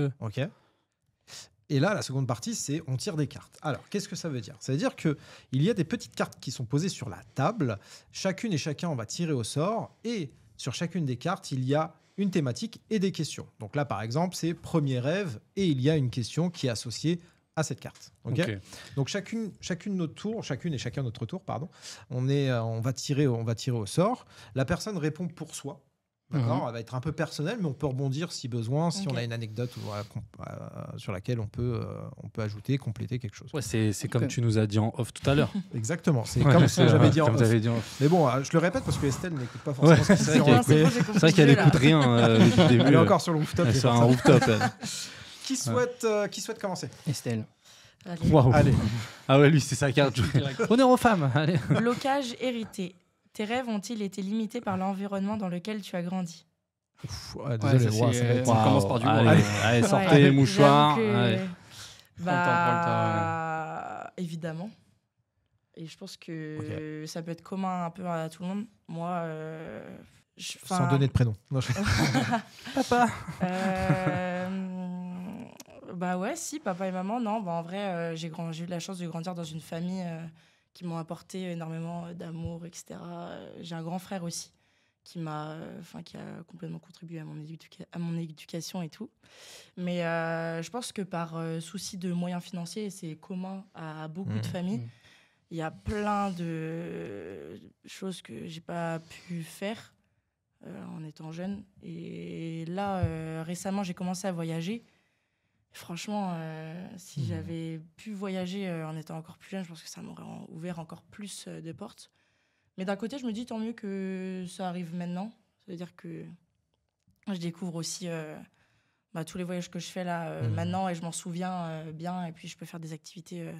jeu. Ok. Et là, la seconde partie, c'est on tire des cartes. Alors, qu'est-ce que ça veut dire? Ça veut dire qu'il y a des petites cartes qui sont posées sur la table. Chacune et chacun, on va tirer au sort. Et sur chacune des cartes, il y a une thématique et des questions. Donc là, par exemple, c'est premier rêve et il y a une question qui est associée à cette carte. Okay. Donc chacune notre tour, chacune et chacun notre tour, pardon. On va tirer au sort. La personne répond pour soi. D'accord, elle va être un peu personnelle, mais on peut rebondir si besoin, si on a une anecdote sur laquelle on peut ajouter, compléter quelque chose. Ouais, c'est comme tu nous as dit en off tout à l'heure. Exactement, c'est comme ce que j'avais dit en off. Mais bon, je le répète parce que Estelle n'écoute pas forcément ce qui se dit. C'est vrai qu'elle n'écoute rien du début. Elle est encore sur le rooftop. Elle est sur un rooftop. Qui souhaite commencer? Estelle. Allez. Wow. Allez. Ah ouais, lui, c'est sa carte. Honneur aux femmes. Allez. Blocage hérité. Tes rêves ont-ils été limités par l'environnement dans lequel tu as grandi? Désolé, ça commence par du lourd. Allez, sortez les mouchoirs. Évidemment. Et je pense que ça peut être commun un peu à tout le monde. Moi, sans donner de prénom. Non, Papa. Bah ouais, si, papa et maman. Non, en vrai, j'ai eu la chance de grandir dans une famille qui m'ont apporté énormément d'amour, etc. J'ai un grand frère aussi qui a complètement contribué à mon éducation et tout. Mais je pense que par souci de moyens financiers, c'est commun à beaucoup de familles. Il y a plein de choses que j'ai pas pu faire en étant jeune. Et là, récemment, j'ai commencé à voyager. Franchement, si j'avais pu voyager en étant encore plus jeune, je pense que ça m'aurait ouvert encore plus de portes. Mais d'un côté, je me dis tant mieux que ça arrive maintenant. Ça veut dire que je découvre aussi tous les voyages que je fais là maintenant et je m'en souviens bien. Et puis, je peux faire des activités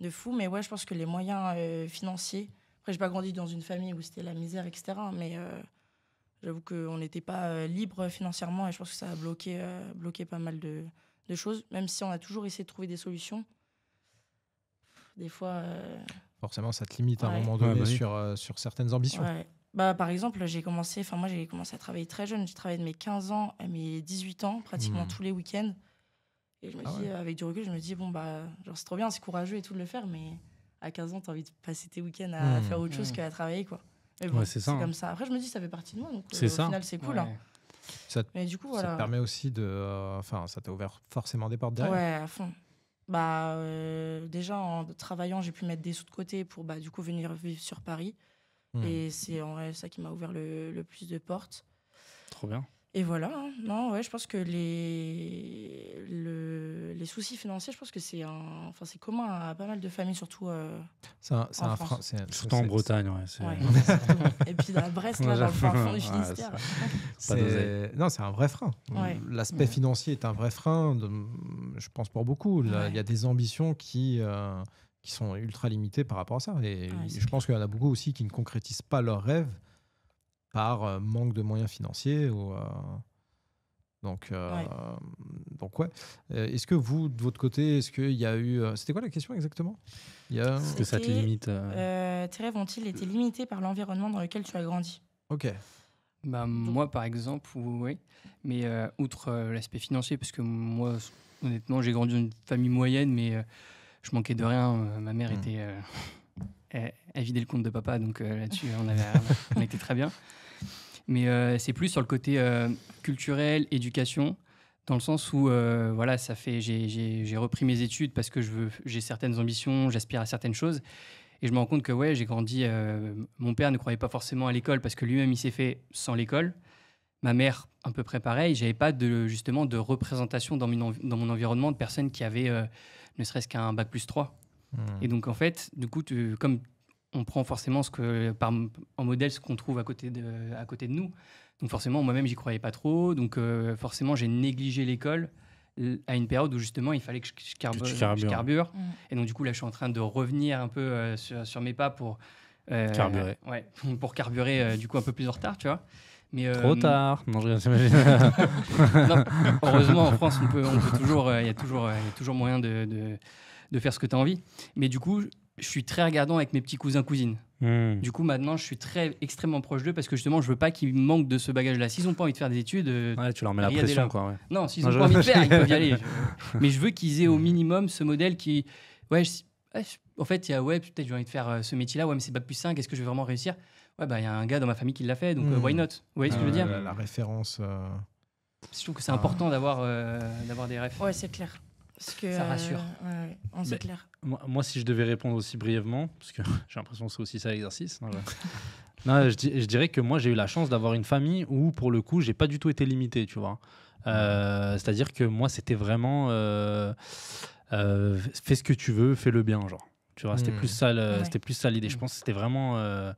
de fou. Mais ouais, je pense que les moyens financiers... Après, je n'ai pas grandi dans une famille où c'était la misère, etc. Mais j'avoue qu'on n'était pas libre financièrement et je pense que ça a bloqué pas mal de choses, même si on a toujours essayé de trouver des solutions. Des fois... Forcément, ça te limite à un moment donné sur certaines ambitions. Ouais. Par exemple, j'ai commencé à travailler très jeune. J'ai travaillé de mes 15 ans à mes 18 ans, pratiquement tous les week-ends. Et je me dis, avec du recul, c'est trop bien, c'est courageux et tout de le faire, mais à 15 ans, tu as envie de passer tes week-ends à faire autre chose qu'à travailler, quoi. Mais bon, c'est comme ça. Après, je me dis, ça fait partie de moi, donc au final, c'est cool. Mais du coup, ça te permet aussi ça t'a ouvert forcément des portes derrière. Ouais, à fond. Déjà, en travaillant, j'ai pu mettre des sous de côté pour du coup venir vivre sur Paris. Et c'est en vrai ça qui m'a ouvert le plus de portes. Trop bien. Et voilà. Non, ouais, je pense que les soucis financiers, je pense que c'est commun à pas mal de familles, surtout c'est un frein. Surtout en Bretagne, ouais. Et puis à Brest, là, dans le fond du Finistère. C'est un vrai frein. Ouais. L'aspect financier est un vrai frein, je pense pour beaucoup. Il y a des ambitions qui sont ultra limitées par rapport à ça. Et je pense qu'il y en a beaucoup aussi qui ne concrétisent pas leurs rêves par manque de moyens financiers. Donc, est-ce que vous, de votre côté, est-ce qu'il y a eu... C'était quoi la question exactement? Est-ce que ça te limite Tes rêves ont-ils été limités par l'environnement dans lequel tu as grandi? Ok. Moi, par exemple, oui. Mais outre l'aspect financier, parce que moi, honnêtement, j'ai grandi dans une famille moyenne, mais je manquais de rien. Ma mère était... elle vidait le compte de papa, donc là-dessus, on était très bien. Mais c'est plus sur le côté culturel, éducation, dans le sens où j'ai repris mes études parce que j'ai certaines ambitions, j'aspire à certaines choses. Et je me rends compte que j'ai grandi... mon père ne croyait pas forcément à l'école parce que lui-même, il s'est fait sans l'école. Ma mère, à peu près pareil. Je n'avais pas de représentation dans mon environnement de personnes qui avaient ne serait-ce qu'un bac+3. Et donc, en fait, du coup, comme on prend forcément en modèle ce qu'on trouve à côté de nous. Donc forcément, moi-même, j'y croyais pas trop. Donc forcément, j'ai négligé l'école à une période où justement, il fallait que je carbure. Et donc du coup, là, je suis en train de revenir un peu sur mes pas pour carburer. Ouais, pour carburer du coup un peu plus en retard, tu vois. Mais, trop tard. Non, non, heureusement, en France, on peut toujours, il y a toujours moyen de faire ce que tu as envie. Mais du coup, je suis très regardant avec mes petits cousins-cousines. Du coup, maintenant, je suis extrêmement proche d'eux parce que justement, je veux pas qu'ils manquent de ce bagage-là. S'ils ont pas envie de faire des études, Ouais, tu leur mets la pression, quoi. Ouais. Non, s'ils ont pas envie de faire, ils peuvent y aller. Mais je veux qu'ils aient au minimum ce modèle qui, en fait, il y a peut-être j'ai envie de faire ce métier-là. Ouais, mais c'est bac+5. Est-ce que je vais vraiment réussir? Ouais, bah il y a un gars dans ma famille qui l'a fait, donc why not? Vous voyez ce que je veux dire? La référence. Je trouve que c'est important d'avoir des refs. Ouais, c'est clair. Parce que, ça rassure. C'est clair. Moi, si je devais répondre aussi brièvement, parce que j'ai l'impression que c'est aussi ça l'exercice. Non, je dirais que moi, j'ai eu la chance d'avoir une famille où, pour le coup, j'ai pas du tout été limité, tu vois. C'est-à-dire que moi, c'était vraiment fais ce que tu veux, fais-le bien, genre. Tu vois, c'était plus ça l'idée. Je pense que c'était vraiment.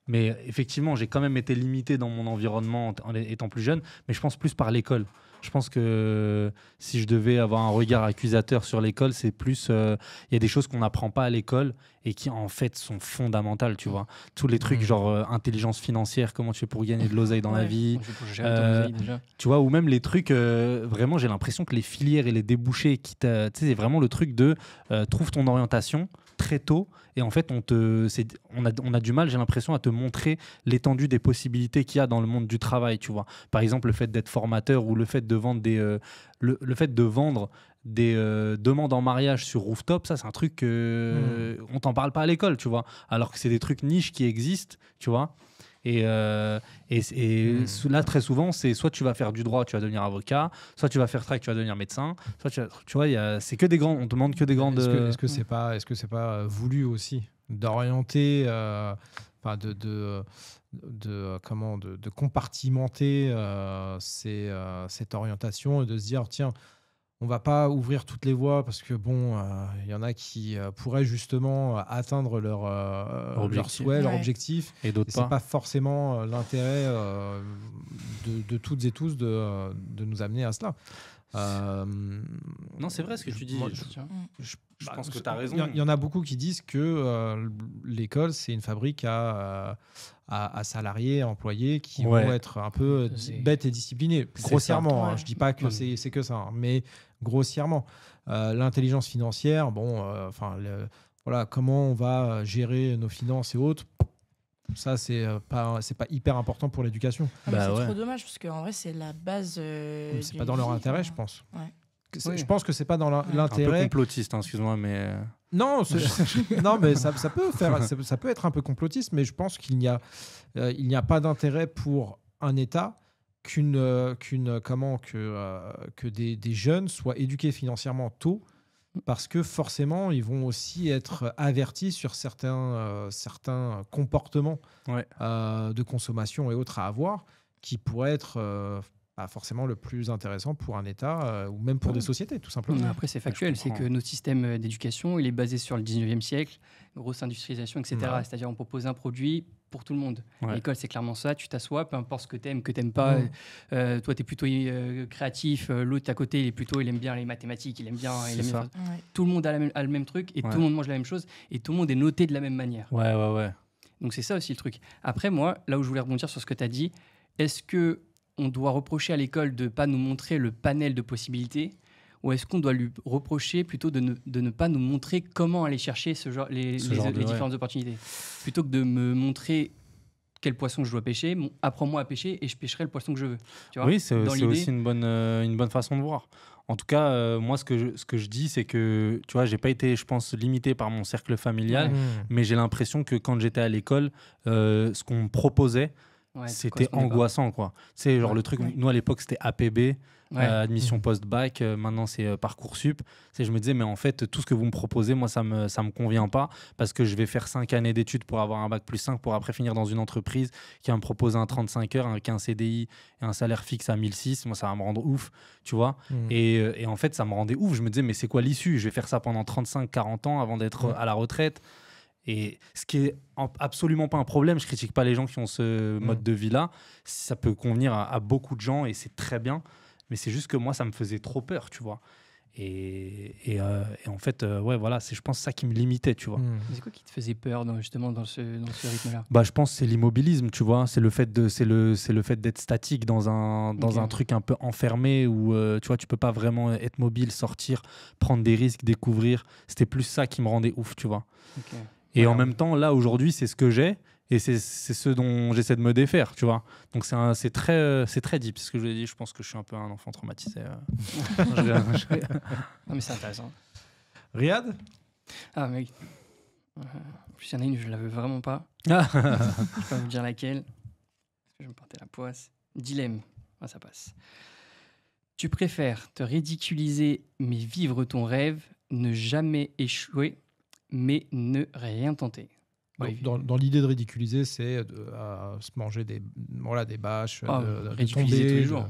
Mais effectivement, j'ai quand même été limité dans mon environnement en étant plus jeune, mais je pense plus par l'école. Je pense que si je devais avoir un regard accusateur sur l'école, c'est plus... Il y a des choses qu'on n'apprend pas à l'école et qui, en fait, sont fondamentales, tu vois. Tous les trucs genre intelligence financière, comment tu fais pour gagner de l'oseille dans la vie. Tu vois, ou même les trucs... vraiment, j'ai l'impression que les filières et les débouchés, tu sais, c'est vraiment le truc de trouve ton orientation très tôt. Et en fait, on a du mal, j'ai l'impression, à te montrer l'étendue des possibilités qu'il y a dans le monde du travail, tu vois. Par exemple, le fait d'être formateur ou le fait de vendre des demandes en mariage sur rooftop, ça, c'est un truc on t'en parle pas à l'école, tu vois. Alors que c'est des trucs niches qui existent, tu vois. Et là, très souvent, c'est soit tu vas faire du droit, tu vas devenir avocat, soit tu vas faire track, tu vas devenir médecin, soit tu vois, c'est que des grands, on te demande que des grandes. Est-ce que c'est pas voulu aussi d'orienter, de compartimenter cette orientation et de se dire tiens, on va pas ouvrir toutes les voies parce que bon, y en a qui pourraient justement atteindre leur souhait, leur objectif, et d'autres pas. C'est pas forcément l'intérêt de toutes et tous de nous amener à cela. Non, c'est vrai ce que tu dis. Je pense que tu as raison. Il y en a beaucoup qui disent que l'école, c'est une fabrique à salariés, à employés qui vont être un peu bêtes et disciplinés. Grossièrement, je ne dis pas que c'est que ça, mais grossièrement. L'intelligence financière, voilà, comment on va gérer nos finances et autres, ça, c'est pas hyper important pour l'éducation. C'est trop dommage, parce qu'en vrai, c'est la base. C'est pas dans leur intérêt, je pense. Ouais. Je pense que c'est pas dans l'intérêt. Un peu complotiste, excuse-moi, mais. Non, non, mais ça peut être un peu complotiste, mais je pense qu'il n'y a pas d'intérêt pour un État que des jeunes soient éduqués financièrement tôt, parce que forcément, ils vont aussi être avertis sur certains comportements de consommation et autres à avoir, qui pourraient être pas forcément le plus intéressant pour un État ou même pour des sociétés, tout simplement. Après, c'est factuel, c'est que notre système d'éducation, il est basé sur le 19e siècle, grosse industrialisation, etc. C'est-à-dire on propose un produit pour tout le monde. L'école, c'est clairement ça, tu t'assois, peu importe ce que t'aimes pas. Toi, t'es plutôt créatif, l'autre à côté, il aime bien les mathématiques, il aime bien... Tout le monde a le même truc, et tout le monde mange la même chose, et tout le monde est noté de la même manière. Donc c'est ça aussi le truc. Après, moi, là où je voulais rebondir sur ce que tu as dit, est-ce que on doit reprocher à l'école de ne pas nous montrer le panel de possibilités, ou est-ce qu'on doit lui reprocher plutôt de ne pas nous montrer comment aller chercher les différentes opportunités, plutôt que de me montrer quel poisson je dois pêcher, apprends-moi à pêcher et je pêcherai le poisson que je veux. Tu vois, c'est aussi une bonne façon de voir. En tout cas, moi, ce que je dis, c'est que tu vois, j'ai pas été, je pense, limité par mon cercle familial, mais j'ai l'impression que quand j'étais à l'école, ce qu'on me proposait, c'était angoissant, quoi. Tu sais, genre le truc, nous à l'époque, c'était APB, admission post-bac, maintenant c'est Parcoursup. Je me disais, mais en fait, tout ce que vous me proposez, moi, ça me convient pas, parce que je vais faire 5 années d'études pour avoir un bac+5 pour après finir dans une entreprise qui va me proposer un 35 heures avec un CDI et un salaire fixe à 1006. Moi, ça va me rendre ouf, tu vois. Et en fait, ça me rendait ouf. Je me disais, mais c'est quoi l'issue? Je vais faire ça pendant 35-40 ans avant d'être à la retraite. Et ce qui est absolument pas un problème, je critique pas les gens qui ont ce mode de vie-là, ça peut convenir à beaucoup de gens et c'est très bien, mais c'est juste que moi ça me faisait trop peur, tu vois. Et en fait, voilà, c'est, je pense, ça qui me limitait, tu vois. C'est quoi qui te faisait peur justement dans ce rythme-là? Je pense que c'est l'immobilisme, tu vois. C'est le fait d'être statique dans un truc un peu enfermé où tu vois, tu peux pas vraiment être mobile, sortir, prendre des risques, découvrir. C'était plus ça qui me rendait ouf, tu vois. Et en même temps, là, aujourd'hui, c'est ce que j'ai. Et c'est ce dont j'essaie de me défaire, tu vois. Donc c'est très deep, c'est ce que je vous ai dit. Je pense que je suis un peu un enfant traumatisé. Non, mais c'est intéressant. Riyad? Ah, mec. En plus, il y en a une, je la veux vraiment pas. Je vais pas vous dire laquelle. Je vais me porter la poisse. Dilemme. Ah, ça passe. Tu préfères te ridiculiser mais vivre ton rêve, ne jamais échouer mais ne rien tenter. Dans l'idée de ridiculiser, c'est de se manger des bâches, de ridiculiser tomber, tous les jours.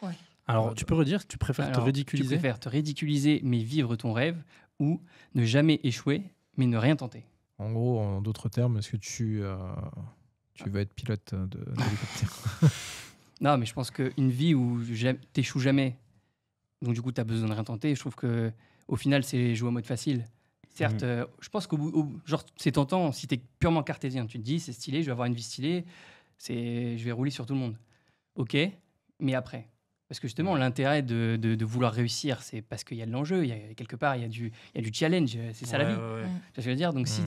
Ouais. Alors, tu peux redire, tu préfères te ridiculiser? Tu préfères te ridiculiser mais vivre ton rêve ou ne jamais échouer mais ne rien tenter. En gros, en d'autres termes, est-ce que tu veux être pilote d'hélicoptère? Non, mais je pense qu'une vie où t'échoues jamais, donc du coup, tu as besoin de rien tenter, je trouve qu'au final, c'est jouer en mode facile. Certes, je pense genre, c'est tentant si tu es purement cartésien. Tu te dis, c'est stylé, je vais avoir une vie stylée, je vais rouler sur tout le monde. Ok, mais après. Parce que justement, l'intérêt de vouloir réussir, c'est parce qu'il y a de l'enjeu, quelque part, il y a du challenge, c'est ça la vie. Ouais. Tu vois ce que je veux dire? Donc si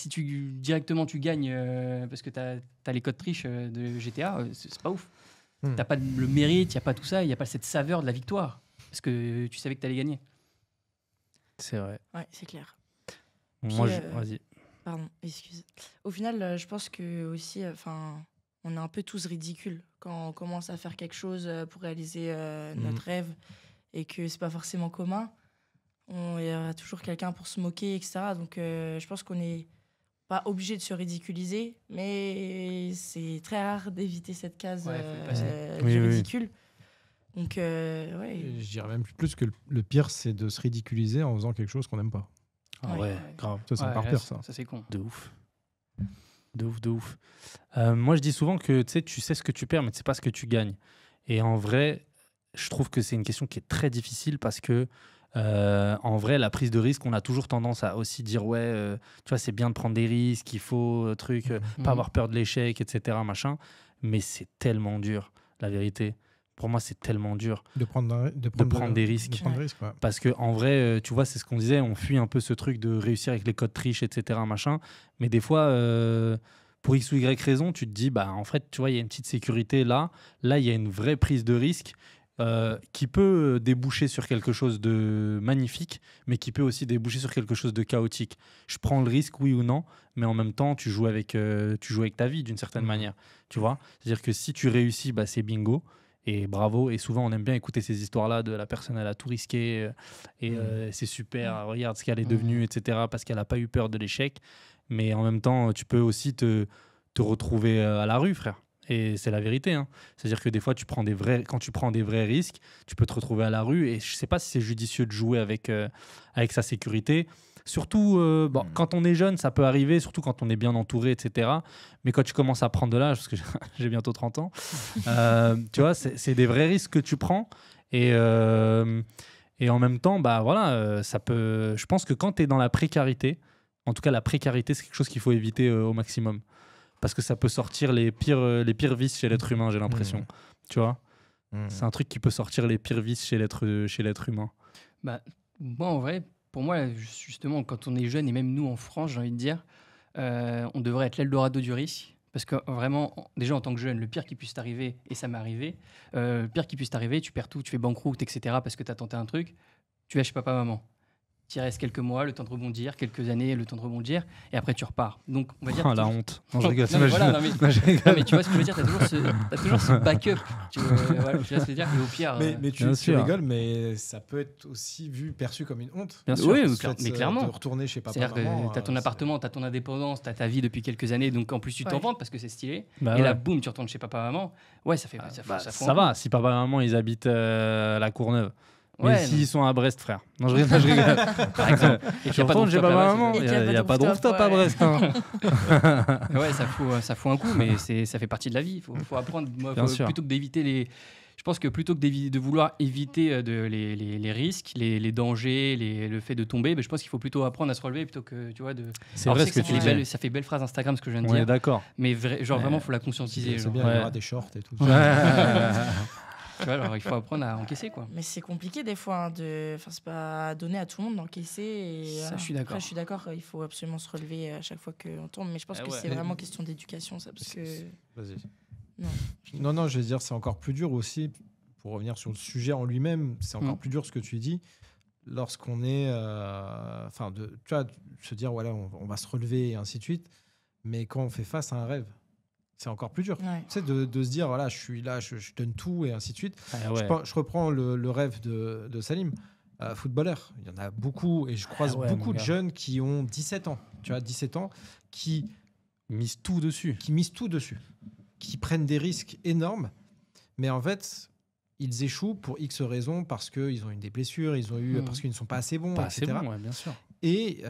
tu directement tu gagnes parce que tu as les codes triches de GTA, c'est pas ouf. T'as pas le mérite, il n'y a pas tout ça, il n'y a pas cette saveur de la victoire. Parce que tu savais que tu allais gagner. C'est vrai. Ouais, c'est clair. Moi, Puis, vas-y. Pardon, excuse. Au final, je pense que aussi, on est un peu tous ridicules quand on commence à faire quelque chose pour réaliser notre rêve et que c'est pas forcément commun. Il y aura toujours quelqu'un pour se moquer, etc. Donc, je pense qu'on n'est pas obligé de se ridiculiser, mais c'est très rare d'éviter cette case du ridicule. Donc, Je dirais même plus que le pire, c'est de se ridiculiser en faisant quelque chose qu'on n'aime pas. Ah ouais, grave. Ça, c'est encore pire, ça. Ça, c'est con. De ouf. Moi, je dis souvent que tu sais ce que tu perds, mais tu sais pas ce que tu gagnes. Et en vrai, je trouve que c'est une question qui est très difficile parce que, en vrai, la prise de risque, on a toujours tendance à aussi dire tu vois, c'est bien de prendre des risques, il faut pas avoir peur de l'échec, etc. Machin. Mais c'est tellement dur, la vérité. Pour moi, c'est tellement dur de prendre des risques. Parce que en vrai, tu vois, c'est ce qu'on disait, on fuit un peu ce truc de réussir avec les codes triches, etc. Machin. Mais des fois, pour X ou Y raison, tu te dis, bah en fait, tu vois, il y a une petite sécurité là. Là, il y a une vraie prise de risque qui peut déboucher sur quelque chose de magnifique, mais qui peut aussi déboucher sur quelque chose de chaotique. Je prends le risque, oui ou non, mais en même temps, tu joues avec ta vie d'une certaine manière. Tu vois, c'est-à-dire que si tu réussis, bah c'est bingo. Et bravo, et souvent on aime bien écouter ces histoires-là de la personne, elle a tout risqué, et c'est super, regarde ce qu'elle est devenue, etc., parce qu'elle n'a pas eu peur de l'échec. Mais en même temps, tu peux aussi te retrouver à la rue, frère. Et c'est la vérité. Hein. C'est-à-dire que des fois, quand tu prends des vrais risques, tu peux te retrouver à la rue. Et je ne sais pas si c'est judicieux de jouer avec sa sécurité. Surtout, quand on est jeune, ça peut arriver, surtout quand on est bien entouré, etc. Mais quand tu commences à prendre de l'âge, parce que j'ai bientôt 30 ans, tu vois, c'est des vrais risques que tu prends. Et en même temps, ça peut... Je pense que quand tu es dans la précarité, en tout cas, la précarité, c'est quelque chose qu'il faut éviter au maximum. Parce que ça peut sortir les pires vices chez l'être humain, j'ai l'impression. Tu vois, c'est un truc qui peut sortir les pires vices chez l'être humain. Bah, moi, en vrai... Pour moi, justement, quand on est jeune, et même nous en France, j'ai envie de dire, on devrait être l'Eldorado du risque. Parce que vraiment, déjà en tant que jeune, le pire qui puisse t'arriver, et ça m'est arrivé, le pire qui puisse t'arriver, tu perds tout, tu fais banqueroute, etc. parce que tu as tenté un truc, tu vas chez papa-maman. Tu y restes quelques mois, le temps de rebondir, quelques années, le temps de rebondir, et après tu repars. Donc, on va dire. La honte. Non, je rigole. Non, mais tu vois ce que je veux dire, t'as toujours ce backup. Tu vois ce que je veux dire. Et au pire. Mais tu rigoles, mais ça peut être aussi perçu comme une honte. Bien sûr. Oui, mais clairement. De retourner chez papa. C'est-à-dire que t'as ton appartement, t'as ton indépendance, t'as ta vie depuis quelques années, donc en plus tu t'en vantes parce que c'est stylé. Et là, boum, tu retournes chez papa-maman. Ouais, ça fait. Ça va, si papa-maman ils habitent à la Courneuve. Mais s'ils sont à Brest, frère. Non, je rigole. Par exemple. Et je retourne chez papa-maman. Il n'y a pas de rooftop à Brest. Ouais, ça fout un coup, mais ça fait partie de la vie. Il faut apprendre. Plutôt que d'éviter les. Je pense que plutôt que de vouloir éviter les risques, les dangers, le fait de tomber, je pense qu'il faut plutôt apprendre à se relever plutôt que, tu vois, de... C'est vrai ce que tu dis. Ça fait belle phrase Instagram ce que je viens de dire. dire. D'accord. Mais vraiment, il faut la conscientiser. C'est bien, il y aura des shorts et tout. Tu vois, alors il faut apprendre à encaisser, quoi. Mais c'est compliqué des fois, enfin, c'est pas donné à tout le monde d'encaisser. Et, Ça, je suis d'accord. Après, je suis d'accord, il faut absolument se relever à chaque fois qu'on tombe. Mais je pense que c'est vraiment question d'éducation, ça. Parce que... Vas-y. Non. Non, je veux dire, c'est encore plus dur aussi, pour revenir sur le sujet en lui-même, c'est encore plus dur ce que tu dis, lorsqu'on est... tu vois, se dire, voilà, on va se relever et ainsi de suite, mais quand on fait face à un rêve, c'est encore plus dur. Ouais. Tu sais, de se dire, voilà, je suis là, je donne tout et ainsi de suite. Ouais. Je reprends le rêve de Salim, footballeur. Il y en a beaucoup et je croise beaucoup de jeunes qui ont 17 ans. Tu vois, 17 ans, qui misent tout dessus. Qui prennent des risques énormes, mais en fait, ils échouent pour X raisons, parce qu'ils ont eu des blessures, parce qu'ils ne sont pas assez bons, Pas etc. assez bon, ouais, bien sûr. Et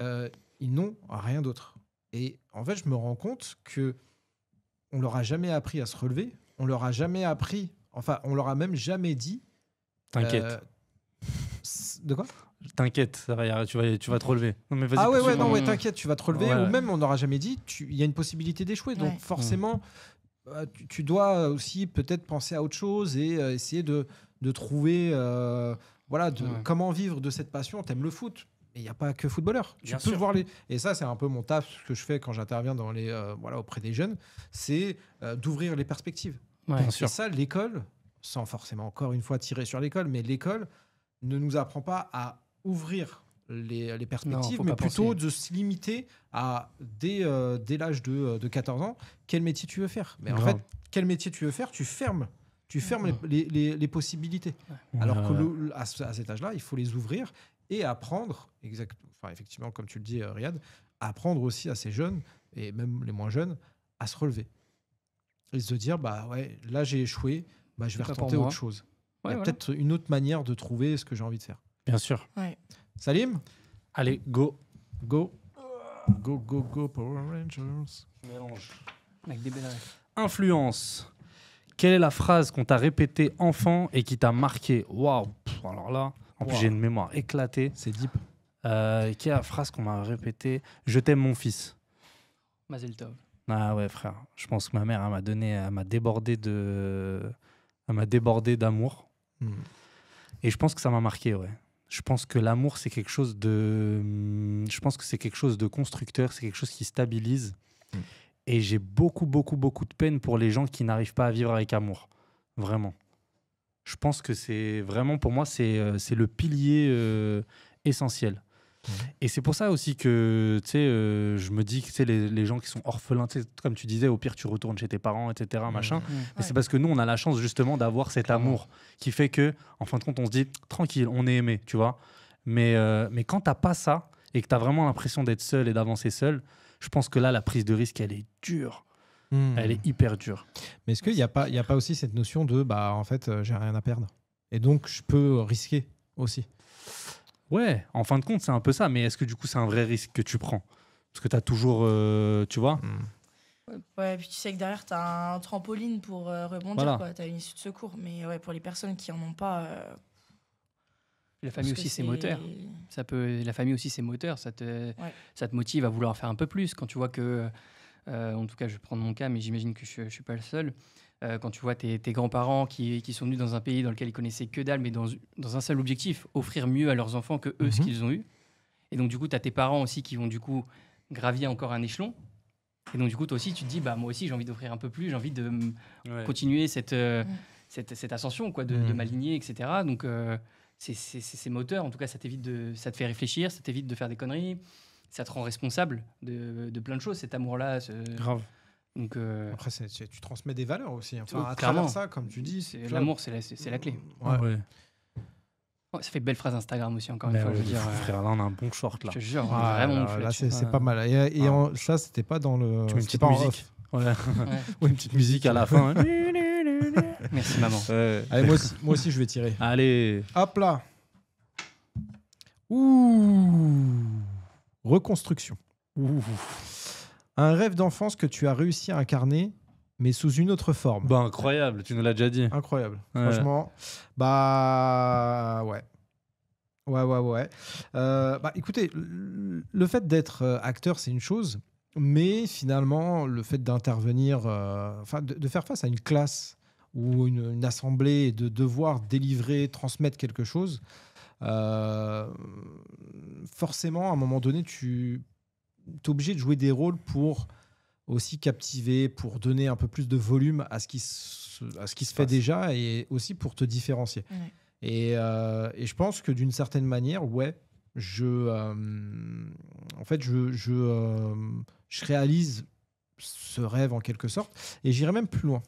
ils n'ont rien d'autre. Et en fait, je me rends compte que on leur a jamais appris à se relever, on leur a jamais appris, enfin, on leur a même jamais dit. T'inquiète. De quoi ? T'inquiète, ça va, tu vas te relever. Non, mais vas-y, ah poursuis. ouais, t'inquiète, tu vas te relever. Ouais. Ou même, on n'aura jamais dit, il y a une possibilité d'échouer. Donc forcément, tu dois aussi peut-être penser à autre chose et essayer de trouver comment vivre de cette passion. T'aimes le foot, mais il n'y a pas que footballeur. Tu peux voir et ça, c'est un peu mon taf, ce que je fais quand j'interviens dans auprès des jeunes, c'est d'ouvrir les perspectives. Ouais, et ça, l'école, sans forcément encore une fois tirer sur l'école, mais l'école ne nous apprend pas à ouvrir les perspectives, mais plutôt de se limiter à dès l'âge de 14 ans, quel métier tu veux faire. Mais en fait, quel métier tu veux faire, tu fermes les possibilités. Alors qu'à cet âge-là, il faut les ouvrir et apprendre, effectivement, comme tu le dis, Riyad, apprendre aussi à ces jeunes, et même les moins jeunes, à se relever. Et se dire, là j'ai échoué, je vais retenter autre chose. Il y a peut-être une autre manière de trouver ce que j'ai envie de faire. Bien sûr. Ouais. Salim ? Allez, go, Power Rangers. Mélange. Avec des belles rêves. Influence. Quelle est la phrase qu'on t'a répétée enfant et qui t'a marqué ? Waouh. Alors là, en plus j'ai une mémoire éclatée. C'est deep. Quelle est la phrase qu'on m'a répétée ? Je t'aime mon fils. Mazel tov. Ah ouais, frère. Je pense que ma mère, elle m'a débordé d'amour. Et je pense que ça m'a marqué, ouais. Je pense que l'amour, c'est quelque chose de constructeur, c'est quelque chose qui stabilise. Et j'ai beaucoup de peine pour les gens qui n'arrivent pas à vivre avec amour. Vraiment. Je pense que c'est vraiment, pour moi, c'est le pilier essentiel. Et c'est pour ça aussi que, tu sais, je me dis que les gens qui sont orphelins, comme tu disais, au pire, tu retournes chez tes parents, etc. machin. Mais c'est parce que nous, on a la chance, justement, d'avoir cet amour qui fait que, en fin de compte, on se dit, tranquille, on est aimé, tu vois. Mais quand t'as pas ça et que t'as vraiment l'impression d'être seul et d'avancer seul, je pense que là, la prise de risque, elle est dure. Elle est hyper dure. Mais est-ce qu'il n'y a pas aussi cette notion de, en fait, j'ai rien à perdre. Et donc, je peux risquer aussi. Ouais, en fin de compte, c'est un peu ça. Mais est-ce que du coup, c'est un vrai risque que tu prends ? Parce que tu as toujours, tu vois. Ouais, puis tu sais que derrière, tu as un trampoline pour rebondir. Tu as une issue de secours. Mais ouais, pour les personnes qui en ont pas... La famille aussi, c'est moteur. La famille aussi, c'est moteur. Ça te motive à vouloir faire un peu plus. Quand tu vois que... en tout cas, je vais prendre mon cas, mais j'imagine que je ne suis pas le seul. Quand tu vois tes grands-parents qui sont venus dans un pays dans lequel ils connaissaient que dalle, mais dans un seul objectif, offrir mieux à leurs enfants que eux ce qu'ils ont eu. Et donc, du coup, tu as tes parents aussi qui vont du coup gravir encore un échelon. Et donc, du coup, toi aussi, tu te dis, moi aussi, j'ai envie d'offrir un peu plus, j'ai envie de continuer cette ascension, quoi, de m'aligner, etc. Donc, c'est moteur. En tout cas, ça te fait réfléchir, ça t'évite de faire des conneries. Ça te rend responsable de plein de choses, cet amour-là. Grave. Donc, après, tu transmets des valeurs aussi. Enfin, à clairement. travers ça, comme tu dis. L'amour, c'est la clé. Ouais. Ça fait belle phrase Instagram aussi, encore une fois. Je veux dire, frère, là, on a un bon short. Là. Je te jure, vraiment. Là, c'est pas mal. Et ça, c'était pas dans le. Tu mets une petite musique. Ouais, une petite musique à la fin. Merci, maman. Allez, moi aussi, je vais tirer. Allez. Hop là. Ouh. Reconstruction. Un rêve d'enfance que tu as réussi à incarner, mais sous une autre forme. Incroyable, tu nous l'as déjà dit. Incroyable. Ouais. Franchement, ouais. Écoutez, le fait d'être acteur, c'est une chose, mais finalement, le fait d'intervenir, de faire face à une classe ou une assemblée et de devoir délivrer, transmettre quelque chose, forcément, à un moment donné, tu es obligé de jouer des rôles pour aussi captiver, pour donner un peu plus de volume à ce qui se fait déjà et aussi pour te différencier. Ouais. Et je pense que d'une certaine manière, ouais, je réalise ce rêve en quelque sorte et j'irai même plus loin.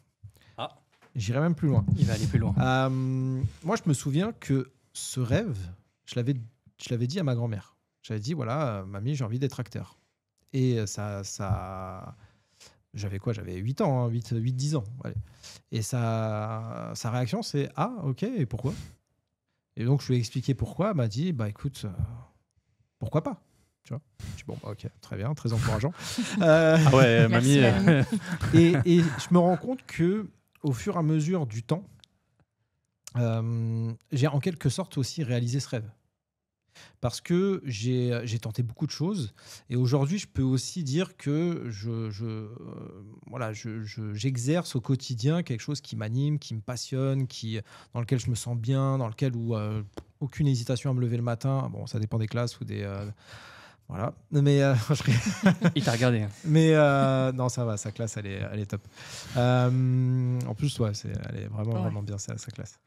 J'irai même plus loin. Il va aller plus loin. Moi, je me souviens que ce rêve, je l'avais dit à ma grand-mère. J'avais dit, voilà, mamie, j'ai envie d'être acteur. Et j'avais quoi? J'avais 8 ans, hein, 8-10 ans. Allez. Et sa réaction, c'est, ah, ok, et pourquoi? Et donc, je lui ai expliqué pourquoi. Elle m'a dit, bah écoute, pourquoi pas? Tu vois? Je dis, bon, ok, très bien, très encourageant. Ah ouais, Merci, mamie. Et je me rends compte que au fur et à mesure du temps, j'ai en quelque sorte aussi réalisé ce rêve. Parce que j'ai tenté beaucoup de choses et aujourd'hui, je peux aussi dire que j'exerce au quotidien quelque chose qui m'anime, qui me passionne, dans lequel je me sens bien, dans lequel où aucune hésitation à me lever le matin. Bon, ça dépend des classes ou des voilà. Mais Il t'a regardé. Hein. mais non, ça va, sa classe, elle est top. En plus, ouais, elle est vraiment bien, sa classe.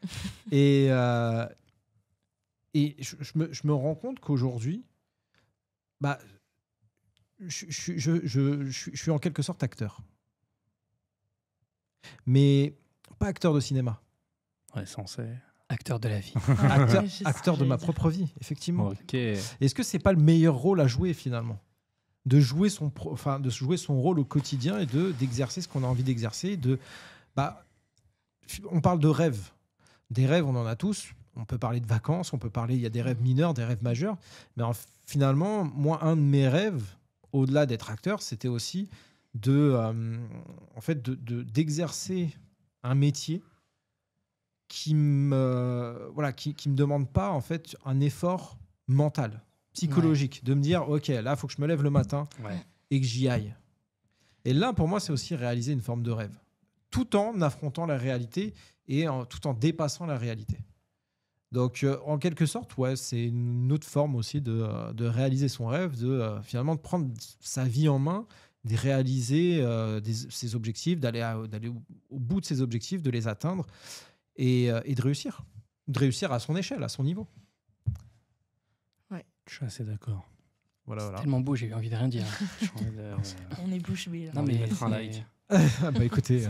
Et je me rends compte qu'aujourd'hui, bah, je suis en quelque sorte acteur. Mais pas acteur de cinéma. Ouais, censé. Acteur de la vie. Acteur de ma propre vie, effectivement. Ok. Est-ce que c'est pas le meilleur rôle à jouer finalement? De jouer son rôle au quotidien et d'exercer ce qu'on a envie d'exercer. On parle de rêves. Des rêves, on en a tous. On peut parler de vacances, il y a des rêves mineurs, des rêves majeurs. Mais finalement, moi, un de mes rêves, au-delà d'être acteur, c'était aussi d'exercer un métier qui me demande pas en fait un effort mental, psychologique, de me dire ok, là, il faut que je me lève le matin et que j'y aille. Et là, pour moi, c'est aussi réaliser une forme de rêve, tout en affrontant la réalité et tout en dépassant la réalité. Donc, en quelque sorte, ouais, c'est une autre forme aussi de réaliser son rêve, finalement de prendre sa vie en main, de réaliser ses objectifs, d'aller au bout de ses objectifs, de les atteindre et de réussir. De réussir à son échelle, à son niveau. Ouais. Je suis assez d'accord. Voilà. Tellement beau, j'ai eu envie de rien dire. On est bouche bée. Non, mais mais mettre un like. Bah écoutez...